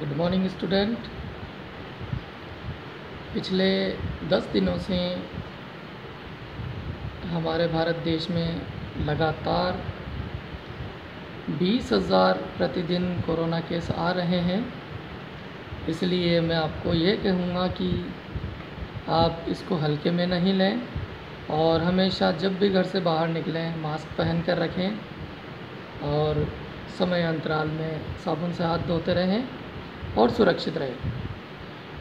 Good morning student. पिछले 10 दिनों से हमारे भारत देश में लगातार 20,000 प्रतिदिन कोरोना केस आ रहे हैं। इसलिए मैं आपको ये कहूँगा कि आप इसको हल्के में नहीं लें और हमेशा जब भी घर से बाहर निकलें मास्क पहन कर रखें और समय अंतराल में साबुन से हाथ धोते रहें और सुरक्षित रहें।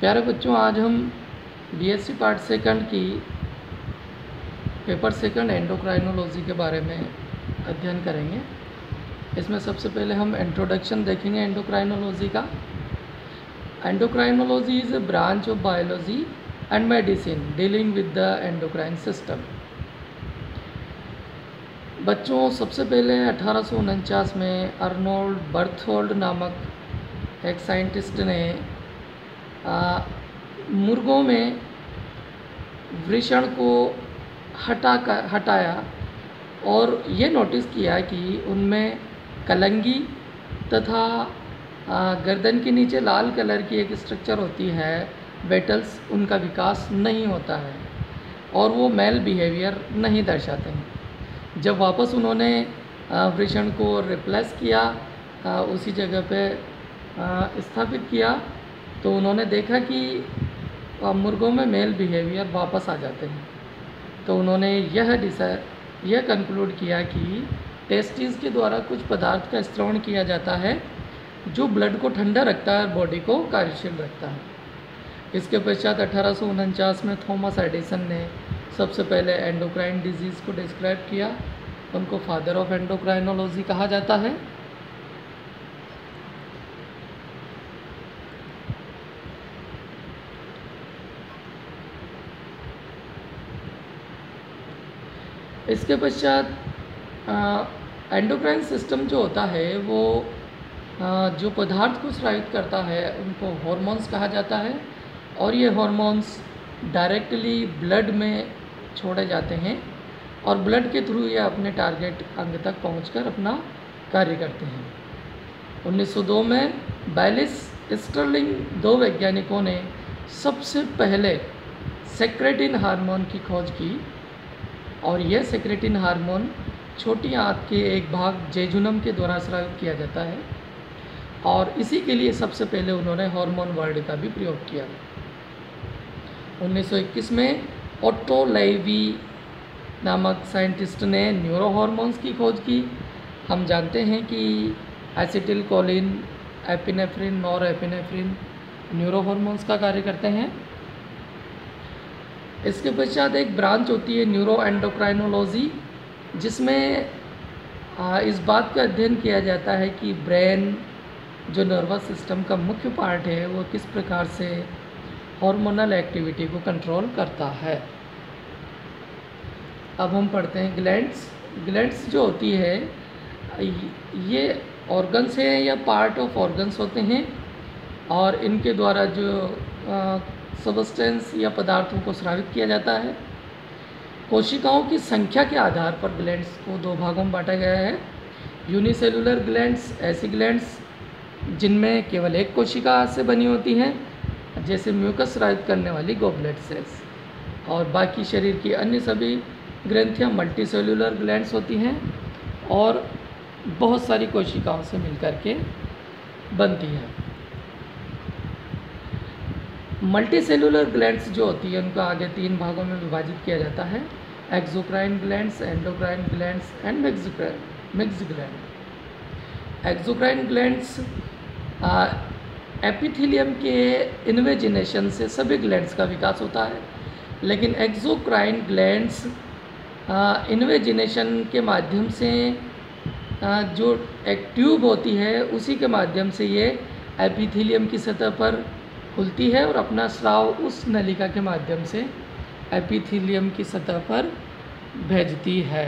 प्यारे बच्चों, आज हम बीएससी पार्ट सेकंड की पेपर सेकंड एंडोक्राइनोलॉजी के बारे में अध्ययन करेंगे। इसमें सबसे पहले हम इंट्रोडक्शन देखेंगे एंडोक्राइनोलॉजी का। Endocrinology is a branch of biology and medicine dealing with the endocrine system. बच्चों, सबसे पहले 1849 में अर्नोल्ड बर्थोल्ड नामक एक साइंटिस्ट ने मुर्गों में वृषण को हटाया और ये नोटिस किया कि उनमें कलंगी तथा गर्दन के नीचे लाल कलर की एक स्ट्रक्चर होती है, बेटल्स, उनका विकास नहीं होता है और वो मेल बिहेवियर नहीं दर्शाते हैं। जब वापस उन्होंने वृषण को रिप्लेस किया, उसी जगह पे स्थापित किया, तो उन्होंने देखा कि मुर्गों में मेल बिहेवियर वापस आ जाते हैं। तो उन्होंने यह कंक्लूड किया कि टेस्टिस के द्वारा कुछ पदार्थ का स्त्रवण किया जाता है जो ब्लड को ठंडा रखता है और बॉडी को कार्यशील रखता है। इसके पश्चात 1849 में थॉमस एडिसन ने सबसे पहले एंडोक्राइन डिजीज़ को डिस्क्राइब किया। उनको फादर ऑफ एंडोक्राइनोलॉजी कहा जाता है। इसके पश्चात एंडोक्राइन सिस्टम जो होता है वो जो पदार्थ को स्रावित करता है उनको हार्मोन्स कहा जाता है और ये हार्मोन्स डायरेक्टली ब्लड में छोड़े जाते हैं और ब्लड के थ्रू ये अपने टारगेट अंग तक पहुंचकर अपना कार्य करते हैं। 1902 में बैलिस स्टर्लिंग, 2 वैज्ञानिकों ने सबसे पहले सेक्रेटिन हार्मोन की खोज की और यह सेक्रेटिन हार्मोन छोटी आंत के एक भाग जेजुनम के द्वारा स्रावित किया जाता है और इसी के लिए सबसे पहले उन्होंने हार्मोन वर्ड का भी प्रयोग किया। 1921 में ओट्टो लेवी नामक साइंटिस्ट ने न्यूरो हार्मोन्स की खोज की। हम जानते हैं कि acetylcholine, epinephrine, norepinephrine neurohormones का कार्य करते हैं। इसके पश्चात एक ब्रांच होती है न्यूरो एंडोक्राइनोलॉजी, जिसमें इस बात का अध्ययन किया जाता है कि ब्रेन, जो नर्वस सिस्टम का मुख्य पार्ट है, वो किस प्रकार से हार्मोनल एक्टिविटी को कंट्रोल करता है। अब हम पढ़ते हैं ग्लैंड्स। ग्लैंड्स जो होती है ये ऑर्गन्स हैं या पार्ट ऑफ ऑर्गन्स होते हैं और इनके द्वारा जो सबस्टेंस या पदार्थों को स्रावित किया जाता है। कोशिकाओं की संख्या के आधार पर ग्लैंड्स को 2 भागों में बांटा गया है। यूनिसेलुलर ग्लैंड्स, ऐसी ग्लैंड्स जिनमें केवल एक कोशिका से बनी होती हैं, जैसे म्यूकस स्रावित करने वाली गोबलेट सेल्स, और बाकी शरीर की अन्य सभी ग्रंथियां मल्टीसेलुलर ग्लैंड्स होती हैं और बहुत सारी कोशिकाओं से मिलकर के बनती हैं। मल्टीसेलुलर ग्लैंड्स जो होती है उनको आगे 3 भागों में विभाजित किया जाता है: exocrine glands, endocrine glands and mixed gland. Exocrine glands epithelium के इन्वेजिनेशन से सभी ग्लैंड्स का विकास होता है, लेकिन एक्सोक्राइन ग्लैंड्स इन्वेजिनेशन के माध्यम से जो एक ट्यूब होती है उसी के माध्यम से ये एपिथेलियम की सतह पर खुलती है और अपना स्राव उस नलिका के माध्यम से एपिथेलियम की सतह पर भेजती है।